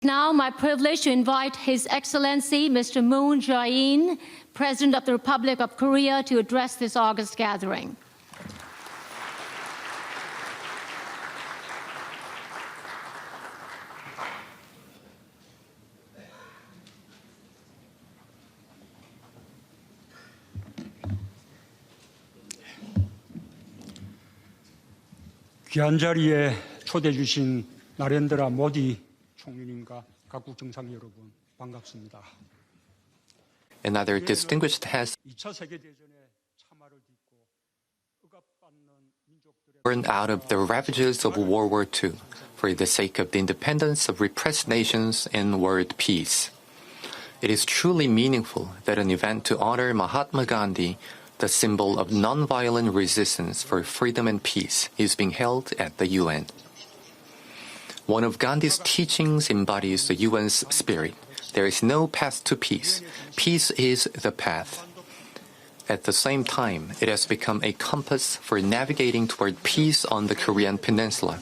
Now, my privilege to invite His Excellency Mr. Moon Jae-in, President of the Republic of Korea, to address this august gathering. 귀한 자리에 초대해 주신 나렌드라 모디 총리님과 각국 정상 여러분 반갑습니다. Another distinguished guest 2차 세계 대전의 참화를 딛고 억압받는 민족들의 born out of the ravages of World War II for the sake of the independence of repressed nations and world peace. It is truly meaningful that an event to honor Mahatma Gandhi, the symbol of nonviolent resistance for freedom and peace, is being held at the UN. One of Gandhi's teachings embodies the UN's spirit. There is no path to peace. Peace is the path. At the same time, it has become a compass for navigating toward peace on the Korean peninsula.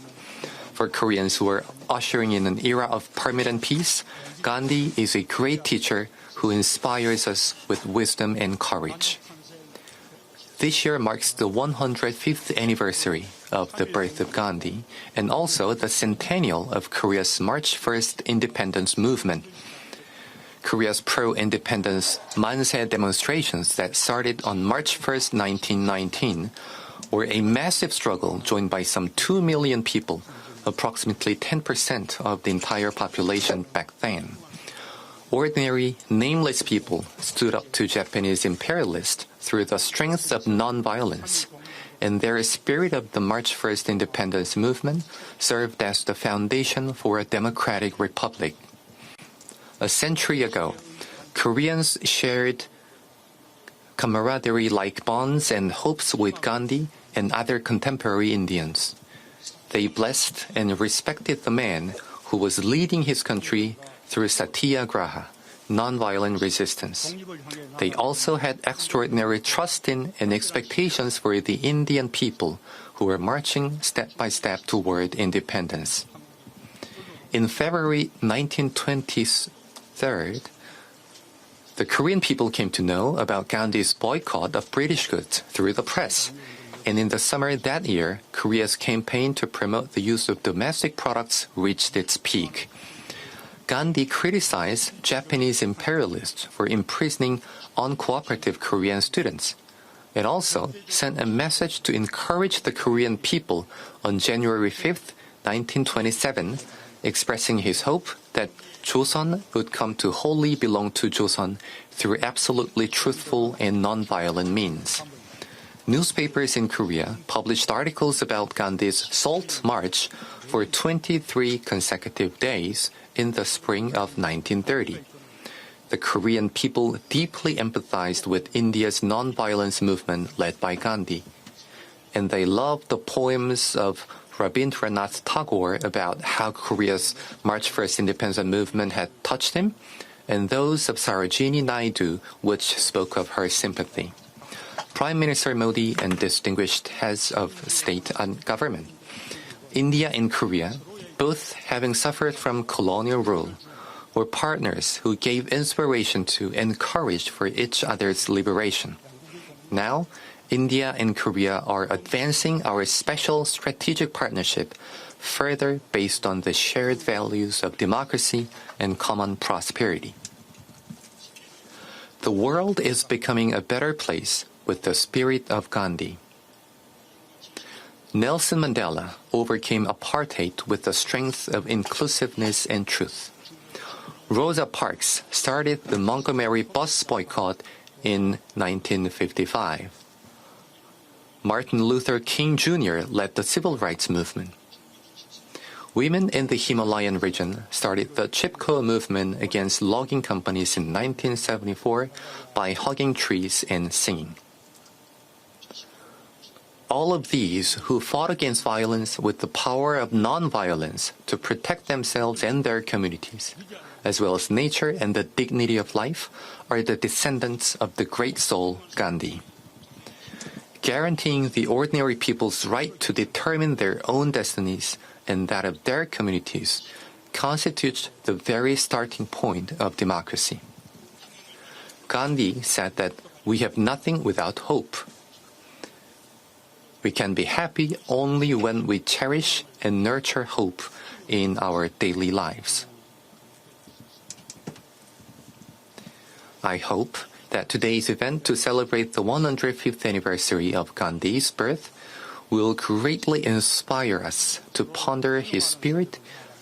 For Koreans who are ushering in an era of permanent peace, Gandhi is a great teacher who inspires us with wisdom and courage. This year marks the 105th anniversary of the birth of Gandhi and also the centennial of Korea's March 1st independence movement. Korea's pro-independence Manse demonstrations that started on March 1st, 1919, were a massive struggle joined by some 2 million people, approximately 10% of the entire population back then. Ordinary, nameless people stood up to Japanese imperialists through the strength of nonviolence, and their spirit of the March 1st independence movement served as the foundation for a democratic republic. A century ago, Koreans shared camaraderie-like bonds and hopes with Gandhi and other contemporary Indians. They blessed and respected the man who was leading his country through satyagraha, nonviolent resistance. They also had extraordinary trust in and expectations for the Indian people who were marching step by step toward independence. In February 1923, the Korean people came to know about Gandhi's boycott of British goods through the press. And in the summer that year, Korea's campaign to promote the use of domestic products reached its peak. Gandhi criticized Japanese imperialists for imprisoning uncooperative Korean students. It also sent a message to encourage the Korean people on January 5, 1927, expressing his hope that Joseon would come to wholly belong to Joseon through absolutely truthful and nonviolent means. Newspapers in Korea published articles about Gandhi's Salt March for 23 consecutive days in the spring of 1930. The Korean people deeply empathized with India's nonviolence movement led by Gandhi, and they loved the poems of Rabindranath Tagore about how Korea's March 1st independence movement had touched him, and those of Sarojini Naidu, which spoke of her sympathy. Prime Minister Modi and distinguished heads of state and government, India and Korea, both having suffered from colonial rule, were partners who gave inspiration to and courage for each other's liberation. Now, India and Korea are advancing our special strategic partnership further based on the shared values of democracy and common prosperity. The world is becoming a better place with the spirit of Gandhi. Nelson Mandela overcame apartheid with the strength of inclusiveness and truth. Rosa Parks started the Montgomery bus boycott in 1955. Martin Luther King Jr. led the civil rights movement. Women in the Himalayan region started the Chipko movement against logging companies in 1974 by hugging trees and singing. All of these who fought against violence with the power of nonviolence to protect themselves and their communities, as well as nature and the dignity of life, are the descendants of the great soul Gandhi. Guaranteeing the ordinary people's right to determine their own destinies and that of their communities, constitutes the very starting point of democracy. Gandhi said that we have nothing without hope. We can be happy only when we cherish and nurture hope in our daily lives. I hope that today's event to celebrate the 105th anniversary of Gandhi's birth will greatly inspire us to ponder his spirit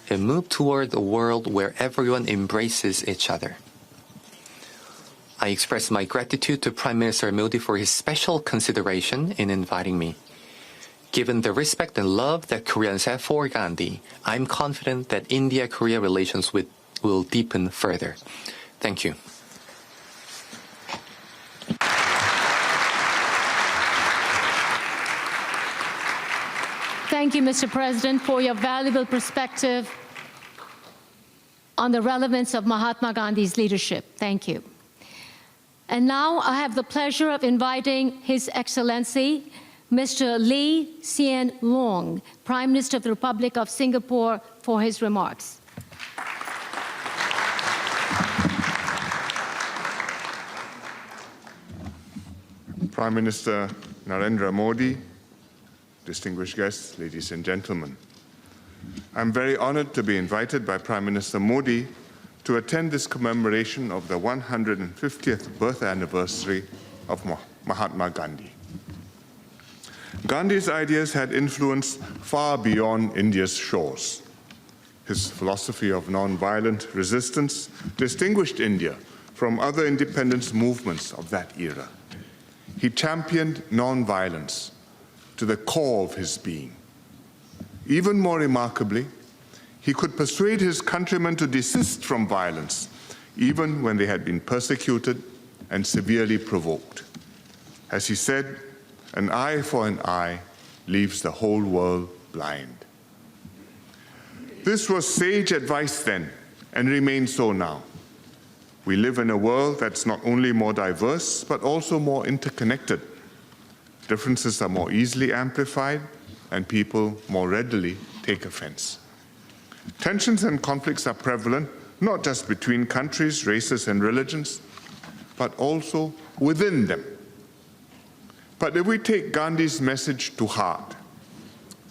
and move toward a world where everyone embraces each other. I express my gratitude to Prime Minister Modi for his special consideration in inviting me. Given the respect and love that Koreans have for Gandhi, I'm confident that India-Korea relations will deepen further. Thank you. Thank you, Mr. President, for your valuable perspective on the relevance of Mahatma Gandhi's leadership. Thank you. And now I have the pleasure of inviting His Excellency, Mr. Hsien Loong, Prime Minister of the Republic of Singapore, for his remarks. Prime Minister Narendra Modi, distinguished guests, ladies and gentlemen. I'm very honored to be invited by Prime Minister Modi to attend this commemoration of the 150th birth anniversary of Mahatma Gandhi. Gandhi's ideas had influence far beyond India's shores. His philosophy of non-violent resistance distinguished India from other independence movements of that era. He championed non-violence to the core of his being. Even more remarkably, he could persuade his countrymen to desist from violence, even when they had been persecuted and severely provoked. As he said, an eye for an eye leaves the whole world blind. This was sage advice then, and remains so now. We live in a world that's not only more diverse, but also more interconnected. Differences are more easily amplified, and people more readily take offense. Tensions and conflicts are prevalent, not just between countries, races, and religions, but also within them. But if we take Gandhi's message to heart,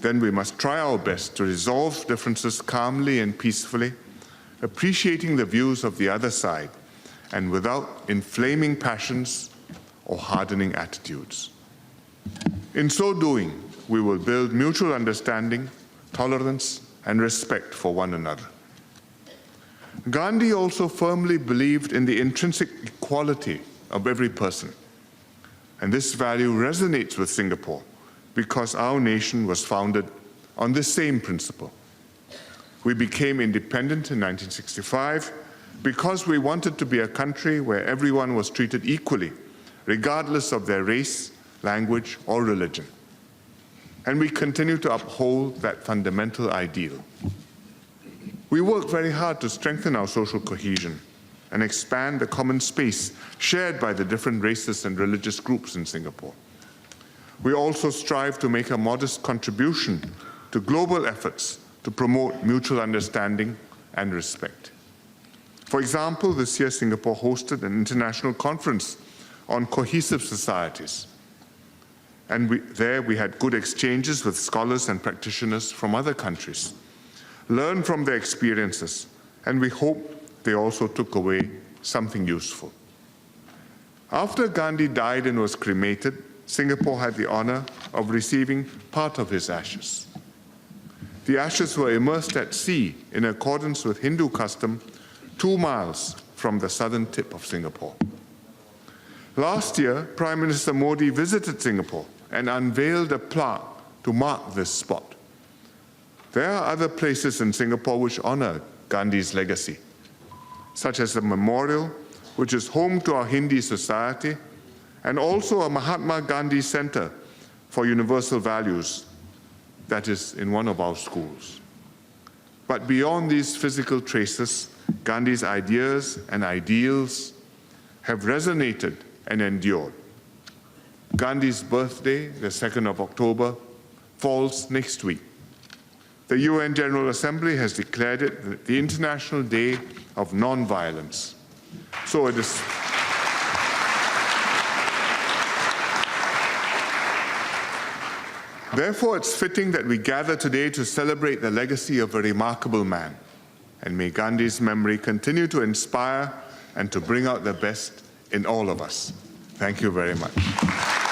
then we must try our best to resolve differences calmly and peacefully, appreciating the views of the other side, and without inflaming passions or hardening attitudes. In so doing, we will build mutual understanding, tolerance, and respect for one another. Gandhi also firmly believed in the intrinsic equality of every person. And this value resonates with Singapore because our nation was founded on this same principle. We became independent in 1965 because we wanted to be a country where everyone was treated equally, regardless of their race, language, or religion. And we continue to uphold that fundamental ideal. We work very hard to strengthen our social cohesion and expand the common space shared by the different races and religious groups in Singapore. We also strive to make a modest contribution to global efforts to promote mutual understanding and respect. For example, this year Singapore hosted an international conference on cohesive societies. And there we had good exchanges with scholars and practitioners from other countries, learn from their experiences, and we hope they also took away something useful. After Gandhi died and was cremated, Singapore had the honor of receiving part of his ashes. The ashes were immersed at sea in accordance with Hindu custom 2 miles from the southern tip of Singapore. Last year, Prime Minister Modi visited Singapore and unveiled a plaque to mark this spot. There are other places in Singapore which honor Gandhi's legacy, such as a memorial which is home to our Hindi society, and also a Mahatma Gandhi Center for Universal Values that is in one of our schools. But beyond these physical traces, Gandhi's ideas and ideals have resonated and endured. Gandhi's birthday, the 2nd of October, falls next week. the UN General Assembly has declared it the International Day of Nonviolence. So it is. Therefore, it's fitting that we gather today to celebrate the legacy of a remarkable man. And may Gandhi's memory continue to inspire and to bring out the best in all of us. Thank you very much.